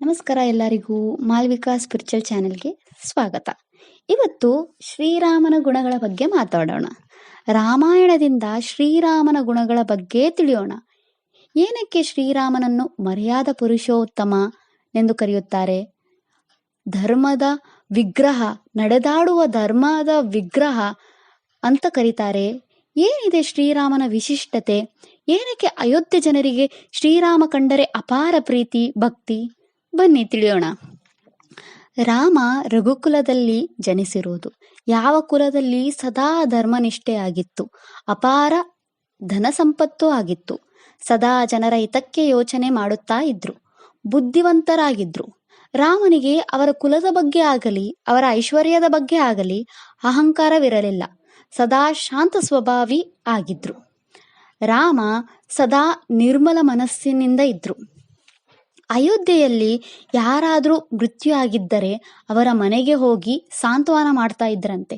ನಮಸ್ಕಾರ ಎಲ್ಲರಿಗೂ. ಮಾಲ್ವಿಕಾ ಸ್ಪಿರಿಚುವಲ್ ಚಾನೆಲ್ಗೆ ಸ್ವಾಗತ. ಇವತ್ತು ಶ್ರೀರಾಮನ ಗುಣಗಳ ಬಗ್ಗೆ ಮಾತಾಡೋಣ. ರಾಮಾಯಣದಿಂದ ಶ್ರೀರಾಮನ ಗುಣಗಳ ಬಗ್ಗೆ ತಿಳಿಯೋಣ. ಏನಕ್ಕೆ ಶ್ರೀರಾಮನನ್ನು ಮರ್ಯಾದ ಪುರುಷೋತ್ತಮ ಎಂದು ಕರೆಯುತ್ತಾರೆ? ಧರ್ಮದ ವಿಗ್ರಹ, ನಡೆದಾಡುವ ಧರ್ಮದ ವಿಗ್ರಹ ಅಂತ ಕರೀತಾರೆ. ಏನಿದೆ ಶ್ರೀರಾಮನ ವಿಶಿಷ್ಟತೆ? ಏನಕ್ಕೆ ಅಯೋಧ್ಯೆ ಜನರಿಗೆ ಶ್ರೀರಾಮ ಕಂಡರೆ ಅಪಾರ ಪ್ರೀತಿ ಭಕ್ತಿ? ಬನ್ನಿ ತಿಳಿಯೋಣ. ರಾಮ ರಘುಕುಲದಲ್ಲಿ ಜನಿಸಿರುವುದು. ಯಾವ ಕುಲದಲ್ಲಿ ಸದಾ ಧರ್ಮನಿಷ್ಠೆ ಆಗಿತ್ತು, ಅಪಾರ ಧನ ಸಂಪತ್ತು ಆಗಿತ್ತು, ಸದಾ ಜನರ ಹಿತಕ್ಕೆ ಯೋಚನೆ ಮಾಡುತ್ತಾ ಇದ್ರು, ಬುದ್ಧಿವಂತರಾಗಿದ್ರು. ರಾಮನಿಗೆ ಅವರ ಕುಲದ ಬಗ್ಗೆ ಆಗಲಿ ಅವರ ಐಶ್ವರ್ಯದ ಬಗ್ಗೆ ಆಗಲಿ ಅಹಂಕಾರವಿರಲಿಲ್ಲ. ಸದಾ ಶಾಂತ ಸ್ವಭಾವಿ ಆಗಿದ್ರು. ರಾಮ ಸದಾ ನಿರ್ಮಲ ಮನಸ್ಸಿನಿಂದ ಇದ್ರು. ಅಯೋಧ್ಯೆಯಲ್ಲಿ ಯಾರಾದರೂ ಮೃತ್ಯು ಆಗಿದ್ದರೆ ಅವರ ಮನೆಗೆ ಹೋಗಿ ಸಾಂತ್ವನ ಮಾಡ್ತಾ ಇದ್ರಂತೆ.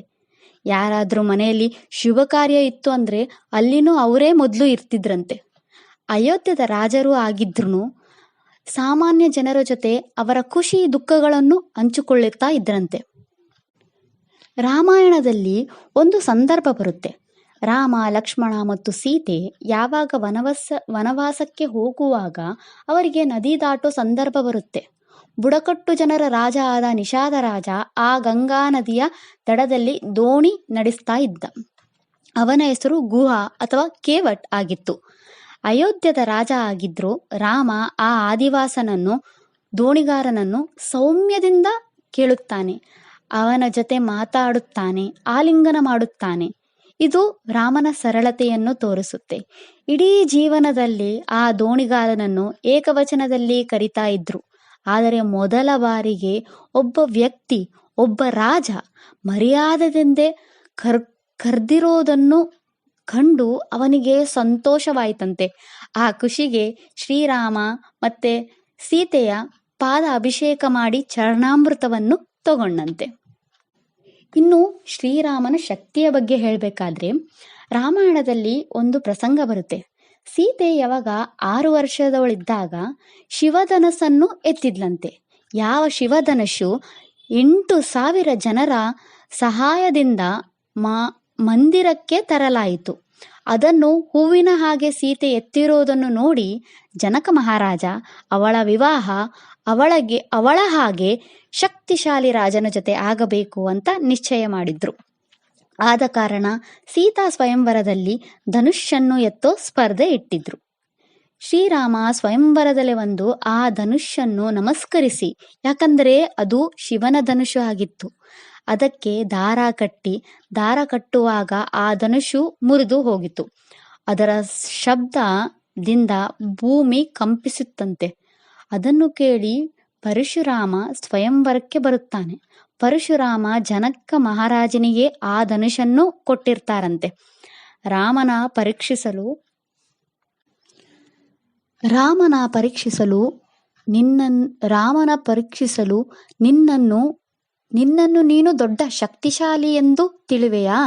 ಯಾರಾದರೂ ಮನೆಯಲ್ಲಿ ಶುಭ ಕಾರ್ಯ ಇತ್ತು ಅಂದ್ರೆ ಅಲ್ಲಿನೂ ಅವರೇ ಮೊದಲು ಇರ್ತಿದ್ರಂತೆ. ಅಯೋಧ್ಯದ ರಾಜರು ಆಗಿದ್ರು ಸಾಮಾನ್ಯ ಜನರ ಜೊತೆ ಅವರ ಖುಷಿ ದುಃಖಗಳನ್ನು ಹಂಚಿಕೊಳ್ಳುತ್ತಾ ಇದ್ರಂತೆ. ರಾಮಾಯಣದಲ್ಲಿ ಒಂದು ಸಂದರ್ಭ ಬರುತ್ತೆ. ರಾಮ, ಲಕ್ಷ್ಮಣ ಮತ್ತು ಸೀತೆ ಯಾವಾಗ ವನವಾಸಕ್ಕೆ ಹೋಗುವಾಗ ಅವರಿಗೆ ನದಿ ದಾಟೋ ಸಂದರ್ಭ ಬರುತ್ತೆ. ಬುಡಕಟ್ಟು ಜನರ ರಾಜ ಆದ ನಿಷಾದ ರಾಜ ಆ ಗಂಗಾ ನದಿಯ ದಡದಲ್ಲಿ ದೋಣಿ ನಡೆಸ್ತಾ ಇದ್ದ. ಅವನ ಹೆಸರು ಗುಹ ಅಥವಾ ಕೇವಟ್ ಆಗಿತ್ತು. ಅಯೋಧ್ಯದ ರಾಜ ಆಗಿದ್ರು ರಾಮ ಆ ಆದಿವಾಸನನ್ನು, ದೋಣಿಗಾರನನ್ನು ಸೌಮ್ಯದಿಂದ ಕೇಳುತ್ತಾನೆ. ಅವನ ಜೊತೆ ಮಾತಾಡುತ್ತಾನೆ, ಆಲಿಂಗನ ಮಾಡುತ್ತಾನೆ. ಇದು ರಾಮನ ಸರಳತೆಯನ್ನು ತೋರಿಸುತ್ತೆ. ಇಡೀ ಜೀವನದಲ್ಲಿ ಆ ದೋಣಿಗಾರನನ್ನು ಏಕವಚನದಲ್ಲಿ ಕರಿತಾ ಇದ್ರು. ಆದರೆ ಮೊದಲ ಬಾರಿಗೆ ಒಬ್ಬ ವ್ಯಕ್ತಿ, ಒಬ್ಬ ರಾಜ ಮರ್ಯಾದೆಯಿಂದೇ ಕರ್ದಿರೋದನ್ನು ಕಂಡು ಅವನಿಗೆ ಸಂತೋಷವಾಯಿತಂತೆ. ಆ ಖುಷಿಗೆ ಶ್ರೀರಾಮ ಮತ್ತೆ ಸೀತೆಯ ಪಾದ ಅಭಿಷೇಕ ಮಾಡಿ ಚರಣಾಮೃತವನ್ನು ತಗೊಂಡಂತೆ. ಇನ್ನು ಶ್ರೀರಾಮನ ಶಕ್ತಿಯ ಬಗ್ಗೆ ಹೇಳಬೇಕಾದ್ರೆ ರಾಮಾಯಣದಲ್ಲಿ ಒಂದು ಪ್ರಸಂಗ ಬರುತ್ತೆ. ಸೀತೆ ಯಾವಾಗ 6 ವರ್ಷದವಳಿದ್ದಾಗ ಶಿವಧನಸ್ಸನ್ನು ಎತ್ತಿದ್ಲಂತೆ. ಯಾವ ಶಿವಧನಸ್ಸು 8,000 ಜನರ ಸಹಾಯದಿಂದ ಮಂದಿರಕ್ಕೆ ತರಲಾಯಿತು. ಅದನ್ನು ಹೂವಿನ ಹಾಗೆ ಸೀತೆ ಎತ್ತಿರೋದನ್ನು ನೋಡಿ ಜನಕ ಮಹಾರಾಜ ಅವಳ ವಿವಾಹ ಅವಳ ಹಾಗೆ ಶಕ್ತಿಶಾಲಿ ರಾಜನ ಜೊತೆ ಆಗಬೇಕು ಅಂತ ನಿಶ್ಚಯ ಮಾಡಿದ್ರು. ಆದ ಕಾರಣ ಸೀತಾ ಸ್ವಯಂವರದಲ್ಲಿ ಧನುಷ್ಯನ್ನು ಎತ್ತೋ ಸ್ಪರ್ಧೆ ಇಟ್ಟಿದ್ರು. ಶ್ರೀರಾಮ ಸ್ವಯಂವರದಲ್ಲಿ ಒಂದು ಆ ಧನುಷ್ಯನ್ನು ನಮಸ್ಕರಿಸಿ, ಯಾಕಂದರೆ ಅದು ಶಿವನ ಧನುಷು ಆಗಿತ್ತು, ಅದಕ್ಕೆ ದಾರ ಕಟ್ಟುವಾಗ ಆ ಧನುಷು ಮುರಿದು ಹೋಗಿತ್ತು. ಅದರ ಶಬ್ದದಿಂದ ಭೂಮಿ ಕಂಪಿಸುತ್ತಂತೆ. ಅದನ್ನು ಕೇಳಿ ಪರಶುರಾಮ ಸ್ವಯಂವರಕ್ಕೆ ಬರುತ್ತಾನೆ. ಪರಶುರಾಮ ಜನಕ ಮಹಾರಾಜನಿಗೆ ಆ ಧನುಷನ್ನು ಕೊಟ್ಟಿರ್ತಾರಂತೆ. ರಾಮನ ಪರೀಕ್ಷಿಸಲು ನಿನ್ನನ್ನು ನೀನು ದೊಡ್ಡ ಶಕ್ತಿಶಾಲಿ ಎಂದು ತಿಳಿವೆಯಾ?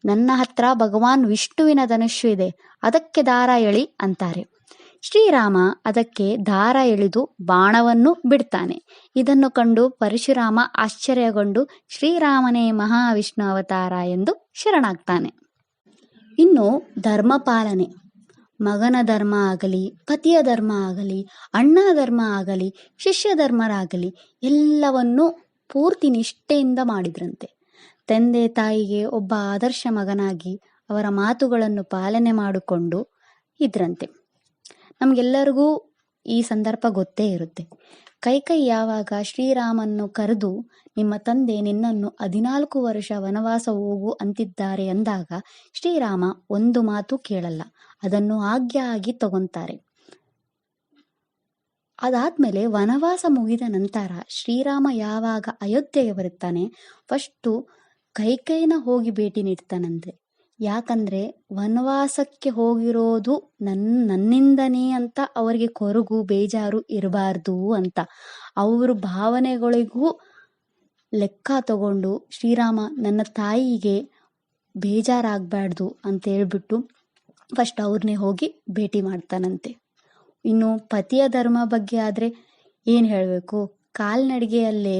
ನನ್ನ ಹತ್ರ ಭಗವಾನ್ ವಿಷ್ಣುವಿನ ಧನುಷು ಇದೆ, ಅದಕ್ಕೆ ದಾರ ಎಳಿ ಅಂತಾರೆ. ಶ್ರೀರಾಮ ಅದಕ್ಕೆ ದಾರ ಎಳೆದು ಬಾಣವನ್ನು ಬಿಡ್ತಾನೆ. ಇದನ್ನು ಕಂಡು ಪರಶುರಾಮ ಆಶ್ಚರ್ಯಗೊಂಡು ಶ್ರೀರಾಮನೇ ಮಹಾವಿಷ್ಣು ಅವತಾರ ಎಂದು ಶರಣಾಗ್ತಾನೆ. ಇನ್ನು ಧರ್ಮ ಪಾಲನೆ, ಮಗನ ಧರ್ಮ ಆಗಲಿ, ಪತಿಯ ಧರ್ಮ ಆಗಲಿ, ಅಣ್ಣ ಧರ್ಮ ಆಗಲಿ, ಶಿಷ್ಯ ಧರ್ಮರಾಗಲಿ ಎಲ್ಲವನ್ನೂ ಪೂರ್ತಿ ನಿಷ್ಠೆಯಿಂದ ಮಾಡಿದ್ರಂತೆ. ತಂದೆ ತಾಯಿಗೆ ಒಬ್ಬ ಆದರ್ಶ ಮಗನಾಗಿ ಅವರ ಮಾತುಗಳನ್ನು ಪಾಲನೆ ಮಾಡಿಕೊಂಡು ಇದ್ರಂತೆ. ನಮಗೆಲ್ಲರಿಗೂ ಈ ಸಂದರ್ಭ ಗೊತ್ತೇ ಇರುತ್ತೆ. ಕೈಕೈ ಯಾವಾಗ ಶ್ರೀರಾಮನ್ನು ಕರೆದು ನಿಮ್ಮ ತಂದೆ ನಿನ್ನನ್ನು 14 ವರ್ಷ ವನವಾಸ ಹೋಗು ಅಂತಿದ್ದಾರೆ ಅಂದಾಗ ಶ್ರೀರಾಮ ಒಂದು ಮಾತು ಕೇಳಲ್ಲ, ಅದನ್ನು ಆಜ್ಞೆ ಆಗಿ ತಗೊಂತಾರೆ. ಅದಾದ್ಮೇಲೆ ವನವಾಸ ಮುಗಿದ ನಂತರ ಶ್ರೀರಾಮ ಯಾವಾಗ ಅಯೋಧ್ಯೆಗೆ ಬರುತ್ತಾನೆ, ಫಸ್ಟು ಕೈಕೈನ ಹೋಗಿ ಭೇಟಿ ನೀಡ್ತಾನಂತೆ. ಯಾಕಂದ್ರೆ ವನವಾಸಕ್ಕೆ ಹೋಗಿರೋದು ನನ್ನಿಂದನೇ ಅಂತ ಅವರಿಗೆ ಕೊರಗು ಬೇಜಾರು ಇರಬಾರ್ದು ಅಂತ ಅವ್ರ ಭಾವನೆಗಳಿಗೂ ಲೆಕ್ಕ ತಗೊಂಡು ಶ್ರೀರಾಮ ನನ್ನ ತಾಯಿಗೆ ಬೇಜಾರಾಗಬಾರ್ದು ಅಂತ ಹೇಳ್ಬಿಟ್ಟು ಫಸ್ಟ್ ಅವ್ರನ್ನೇ ಹೋಗಿ ಭೇಟಿ ಮಾಡ್ತಾನಂತೆ. ಇನ್ನು ಪತಿಯ ಧರ್ಮ ಬಗ್ಗೆ ಆದರೆ ಏನು ಹೇಳಬೇಕು, ಕಾಲ್ನಡಿಗೆಯಲ್ಲೇ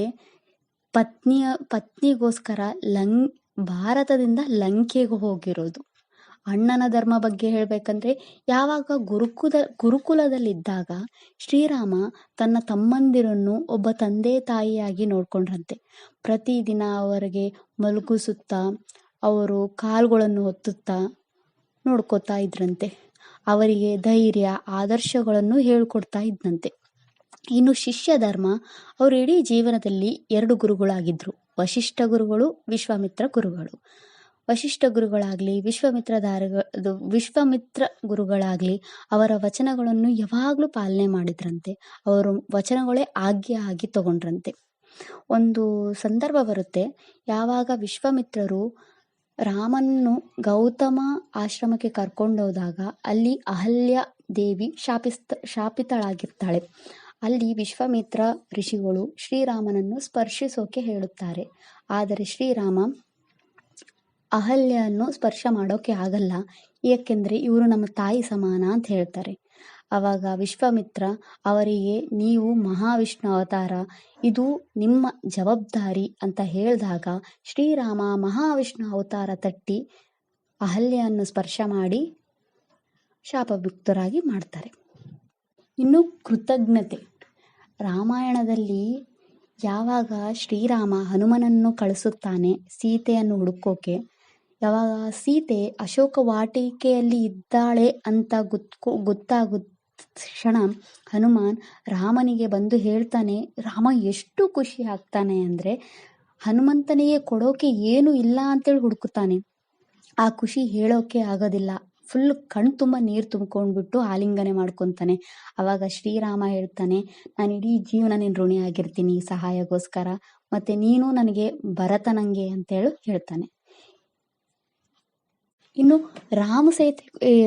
ಪತ್ನಿಗೋಸ್ಕರ ಭಾರತದಿಂದ ಲಂಕೆಗೆ ಹೋಗಿರೋದು. ಅಣ್ಣನ ಧರ್ಮ ಬಗ್ಗೆ ಹೇಳಬೇಕಂದ್ರೆ, ಯಾವಾಗ ಗುರುಕುಲದಲ್ಲಿದ್ದಾಗ ಶ್ರೀರಾಮ ತನ್ನ ತಮ್ಮಂದಿರನ್ನು ಒಬ್ಬ ತಂದೆ ತಾಯಿಯಾಗಿ ನೋಡ್ಕೊಂಡ್ರಂತೆ. ಪ್ರತಿದಿನ ಅವರಿಗೆ ಮಲಗಿಸುತ್ತಾ, ಅವರು ಕಾಲುಗಳನ್ನು ಒತ್ತುತ್ತಾ ನೋಡ್ಕೋತಾ ಇದ್ರಂತೆ. ಅವರಿಗೆ ಧೈರ್ಯ, ಆದರ್ಶಗಳನ್ನು ಹೇಳ್ಕೊಡ್ತಾ ಇದ್ದಂತೆ. ಇನ್ನು ಶಿಷ್ಯ ಧರ್ಮ, ಅವರು ಇಡೀ ಜೀವನದಲ್ಲಿ 2 ಗುರುಗಳಾಗಿದ್ರು. ವಶಿಷ್ಠ ಗುರುಗಳು, ವಿಶ್ವಾಮಿತ್ರ ಗುರುಗಳು. ವಶಿಷ್ಠ ಗುರುಗಳಾಗ್ಲಿ, ವಿಶ್ವಾಮಿತ್ರ ಗುರುಗಳಾಗ್ಲಿ ಅವರ ವಚನಗಳನ್ನು ಯಾವಾಗಲೂ ಪಾಲನೆ ಮಾಡಿದ್ರಂತೆ. ಅವರು ವಚನಗಳೇ ಆಜ್ಞೆ ಆಗಿ ತಗೊಂಡ್ರಂತೆ. ಒಂದು ಸಂದರ್ಭ ಬರುತ್ತೆ, ಯಾವಾಗ ವಿಶ್ವಾಮಿತ್ರರು ರಾಮನನ್ನು ಗೌತಮ ಆಶ್ರಮಕ್ಕೆ ಕರ್ಕೊಂಡೋದಾಗ ಅಲ್ಲಿ ಅಹಲ್ಯ ದೇವಿ ಶಾಪಿತಳಾಗಿರ್ತಾಳೆ. ಅಲ್ಲಿ ವಿಶ್ವಾಮಿತ್ರ ಋಷಿಗಳು ಶ್ರೀರಾಮನನ್ನು ಸ್ಪರ್ಶಿಸೋಕೆ ಹೇಳುತ್ತಾರೆ. ಆದರೆ ಶ್ರೀರಾಮ ಅಹಲ್ಯನ್ನು ಸ್ಪರ್ಶ ಮಾಡೋಕೆ ಆಗಲ್ಲ, ಏಕೆಂದರೆ ಇವರು ನಮ್ಮ ತಾಯಿ ಸಮಾನ ಅಂತ ಹೇಳ್ತಾರೆ. ಆವಾಗ ವಿಶ್ವಾಮಿತ್ರ ಅವರಿಗೆ, ನೀವು ಮಹಾವಿಷ್ಣು ಅವತಾರ, ಇದು ನಿಮ್ಮ ಜವಾಬ್ದಾರಿ ಅಂತ ಹೇಳಿದಾಗ ಶ್ರೀರಾಮ ಮಹಾವಿಷ್ಣು ಅವತಾರ ತಟ್ಟಿ ಅಹಲ್ಯನ್ನು ಸ್ಪರ್ಶ ಮಾಡಿ ಶಾಪವಿಕ್ತರಾಗಿ ಮಾಡ್ತಾರೆ. ಇನ್ನು ಕೃತಜ್ಞತೆ, ರಾಮಾಯಣದಲ್ಲಿ ಯಾವಾಗ ಶ್ರೀರಾಮ ಹನುಮನನ್ನು ಕಳಿಸುತ್ತಾನೆ ಸೀತೆಯನ್ನು ಹುಡುಕೋಕೆ, ಯಾವಾಗ ಸೀತೆ ಅಶೋಕ ವಾಟಿಕೆಯಲ್ಲಿ ಇದ್ದಾಳೆ ಅಂತ ಗೊತ್ತಾಗುತ್ತ ಕ್ಷಣ ಹನುಮಾನ್ ರಾಮನಿಗೆ ಬಂದು ಹೇಳ್ತಾನೆ. ರಾಮ ಎಷ್ಟು ಖುಷಿ ಆಗ್ತಾನೆ ಅಂದರೆ, ಹನುಮಂತನಿಗೆ ಕೊಡೋಕೆ ಏನು ಇಲ್ಲ ಅಂತೇಳಿ ಹುಡುಕುತ್ತಾನೆ. ಆ ಖುಷಿ ಹೇಳೋಕೆ ಆಗೋದಿಲ್ಲ. ಫುಲ್ ಕಣ್ ತುಂಬ ನೀರು ತುಂಬ್ಕೊಂಡ್ಬಿಟ್ಟು ಆಲಿಂಗನೆ ಮಾಡ್ಕೊತಾನೆ. ಆವಾಗ ಶ್ರೀರಾಮ ಹೇಳ್ತಾನೆ, ನಾನು ಇಡೀ ಜೀವನ ನಿನ್ನ ಋಣಿ ಆಗಿರ್ತೀನಿ ಸಹಾಯಕ್ಕೋಸ್ಕರ, ಮತ್ತೆ ನೀನು ನನಗೆ ಭರತನಂಗೆ ಅಂತೇಳಿ ಹೇಳ್ತಾನೆ. ಇನ್ನು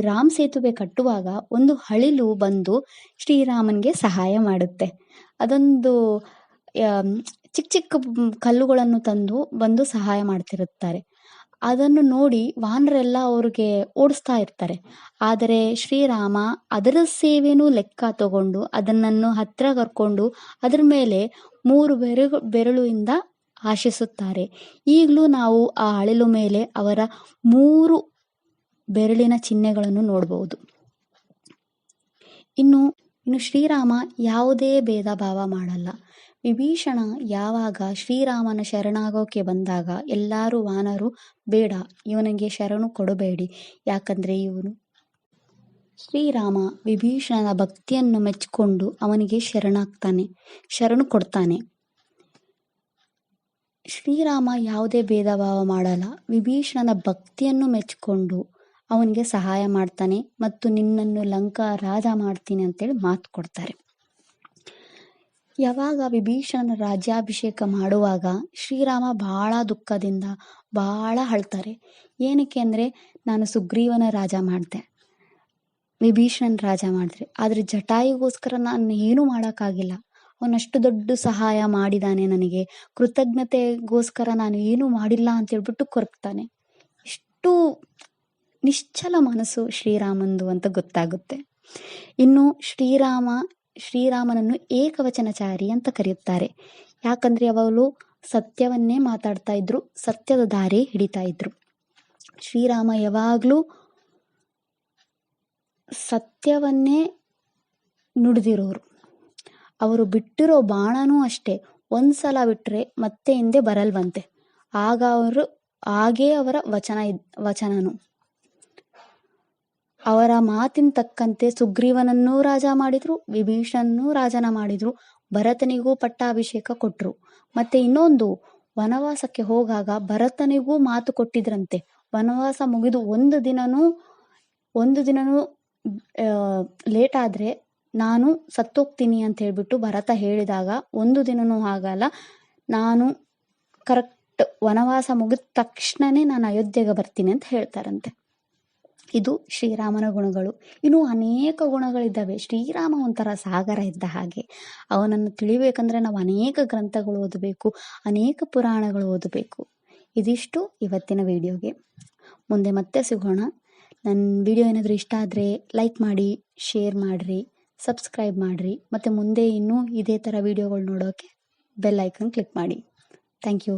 ರಾಮ ಸೇತುವೆ ಕಟ್ಟುವಾಗ ಒಂದು ಹಳಿಲು ಬಂದು ಶ್ರೀರಾಮನ್ಗೆ ಸಹಾಯ ಮಾಡುತ್ತೆ. ಅದೊಂದು ಚಿಕ್ಕ ಚಿಕ್ಕ ಕಲ್ಲುಗಳನ್ನು ಬಂದು ಸಹಾಯ ಮಾಡ್ತಿರುತ್ತಾರೆ. ಅದನ್ನು ನೋಡಿ ವಾನರೆಲ್ಲ ಅವ್ರಿಗೆ ಓಡಿಸ್ತಾ ಇರ್ತಾರೆ. ಆದರೆ ಶ್ರೀರಾಮ ಅದರ ಸೇವೆನೂ ಲೆಕ್ಕ ತಗೊಂಡು ಅದನ್ನು ಹತ್ರ ಕರ್ಕೊಂಡು ಅದರ ಮೇಲೆ 3 ಬೆರಳಿಂದ ಆಶಿಸುತ್ತಾರೆ. ಈಗಲೂ ನಾವು ಆ ಹಳಿಲು ಮೇಲೆ ಅವರ 3 ಬೆರಳಿನ ಚಿಹ್ನೆಗಳನ್ನು ನೋಡಬಹುದು. ಇನ್ನು ಶ್ರೀರಾಮ ಯಾವುದೇ ಭೇದ ಭಾವ ಮಾಡಲ್ಲ. ವಿಭೀಷಣ ಯಾವಾಗ ಶ್ರೀರಾಮನ ಶರಣಾಗೋಕೆ ಬಂದಾಗ ಎಲ್ಲರೂ ವಾನರು, ಬೇಡ ಇವನಿಗೆ ಶರಣು ಕೊಡಬೇಡಿ, ಯಾಕಂದ್ರೆ ಇವನು ಶ್ರೀರಾಮ ವಿಭೀಷಣನ ಭಕ್ತಿಯನ್ನು ಮೆಚ್ಚಿಕೊಂಡು ಅವನಿಗೆ ಶರಣು ಕೊಡ್ತಾನೆ. ಶ್ರೀರಾಮ ಯಾವುದೇ ಭೇದ ಭಾವ ಮಾಡಲ್ಲ. ವಿಭೀಷಣನ ಭಕ್ತಿಯನ್ನು ಮೆಚ್ಚಿಕೊಂಡು ಅವನಿಗೆ ಸಹಾಯ ಮಾಡ್ತಾನೆ ಮತ್ತು ನಿನ್ನನ್ನು ಲಂಕಾ ರಾಜ ಮಾಡ್ತೀನಿ ಅಂತೇಳಿ ಮಾತು ಕೊಡ್ತಾರೆ. ಯಾವಾಗ ವಿಭೀಷಣನ ರಾಜ್ಯಾಭಿಷೇಕ ಮಾಡುವಾಗ ಶ್ರೀರಾಮ ಬಹಳ ದುಃಖದಿಂದ ಬಹಳ ಅಳ್ತಾರೆ. ಏನಕ್ಕೆ ಅಂದರೆ, ನಾನು ಸುಗ್ರೀವನ ರಾಜ ಮಾಡಿದೆ, ವಿಭೀಷಣನ ರಾಜ ಮಾಡಿದ್ರೆ, ಆದರೆ ಜಟಾಯುಗೋಸ್ಕರ ನಾನು ಏನೂ ಮಾಡೋಕ್ಕಾಗಿಲ್ಲ. ಅವನಷ್ಟು ದೊಡ್ಡ ಸಹಾಯ ಮಾಡಿದಾನೆ ನನಗೆ, ಕೃತಜ್ಞತೆಗೋಸ್ಕರ ನಾನು ಏನೂ ಮಾಡಿಲ್ಲ ಅಂತೇಳ್ಬಿಟ್ಟು ಕೊರಗ್ತಾನೆ. ಇಷ್ಟು ನಿಶ್ಚಲ ಮನಸ್ಸು ಶ್ರೀರಾಮಂದು ಅಂತ ಗೊತ್ತಾಗುತ್ತೆ. ಇನ್ನು ಶ್ರೀರಾಮನನ್ನು ಏಕವಚನಚಾರಿ ಅಂತ ಕರೆಯುತ್ತಾರೆ. ಯಾಕಂದ್ರೆ ಅವಳು ಸತ್ಯವನ್ನೇ ಮಾತಾಡ್ತಾ ಇದ್ರು, ಸತ್ಯದ ದಾರಿ ಹಿಡಿತಾ ಇದ್ರು. ಶ್ರೀರಾಮ ಯಾವಾಗ್ಲೂ ಸತ್ಯವನ್ನೇ ನುಡಿದಿರೋರು. ಅವರು ಬಿಟ್ಟಿರೋ ಬಾಣನೂ ಅಷ್ಟೇ, ಒಂದ್ಸಲ ಬಿಟ್ರೆ ಮತ್ತೆ ಹಿಂದೆ ಬರಲ್ವಂತೆ. ಹಾಗೇ ಅವರ ವಚನನು. ಅವರ ಮಾತಿನ ತಕ್ಕಂತೆ ಸುಗ್ರೀವನನ್ನೂ ರಾಜ ಮಾಡಿದ್ರು, ವಿಭೀಷಣನೂ ರಾಜನ ಮಾಡಿದ್ರು, ಭರತನಿಗೂ ಪಟ್ಟಾಭಿಷೇಕ ಕೊಟ್ರು. ಮತ್ತೆ ಇನ್ನೊಂದು, ವನವಾಸಕ್ಕೆ ಹೋಗಾಗ ಭರತನಿಗೂ ಮಾತು ಕೊಟ್ಟಿದ್ರಂತೆ. ವನವಾಸ ಮುಗಿದು ಒಂದು ದಿನನೂ ಲೇಟ್ ಆದ್ರೆ ನಾನು ಸತ್ತೋಗ್ತೀನಿ ಅಂತ ಹೇಳ್ಬಿಟ್ಟು ಭರತ ಹೇಳಿದಾಗ, ಒಂದು ದಿನನೂ ಆಗಲ್ಲ, ನಾನು ಕರೆಕ್ಟ್ ವನವಾಸ ಮುಗಿದ ತಕ್ಷಣನೇ ನಾನು ಅಯೋಧ್ಯೆಗೆ ಬರ್ತೀನಿ ಅಂತ ಹೇಳ್ತಾರಂತೆ. ಇದು ಶ್ರೀರಾಮನ ಗುಣಗಳು. ಇನ್ನು ಅನೇಕ ಗುಣಗಳಿದ್ದಾವೆ. ಶ್ರೀರಾಮ ಒಂಥರ ಸಾಗರ ಇದ್ದ ಹಾಗೆ. ಅವನನ್ನು ತಿಳಿಬೇಕಂದ್ರೆ ನಾವು ಅನೇಕ ಗ್ರಂಥಗಳು ಓದಬೇಕು, ಅನೇಕ ಪುರಾಣಗಳು ಓದಬೇಕು. ಇದಿಷ್ಟು ಇವತ್ತಿನ ವಿಡಿಯೋಗೆ. ಮುಂದೆ ಮತ್ತೆ ಸಿಗೋಣ. ನನ್ನ ವಿಡಿಯೋ ಏನಾದರೂ ಇಷ್ಟ ಆದರೆ ಲೈಕ್ ಮಾಡಿ, ಶೇರ್ ಮಾಡಿರಿ, ಸಬ್ಸ್ಕ್ರೈಬ್ ಮಾಡಿರಿ ಮತ್ತು ಮುಂದೆ ಇನ್ನೂ ಇದೇ ಥರ ವೀಡಿಯೋಗಳು ನೋಡೋಕ್ಕೆ ಬೆಲ್ ಐಕನ್ ಕ್ಲಿಕ್ ಮಾಡಿ. Thank you.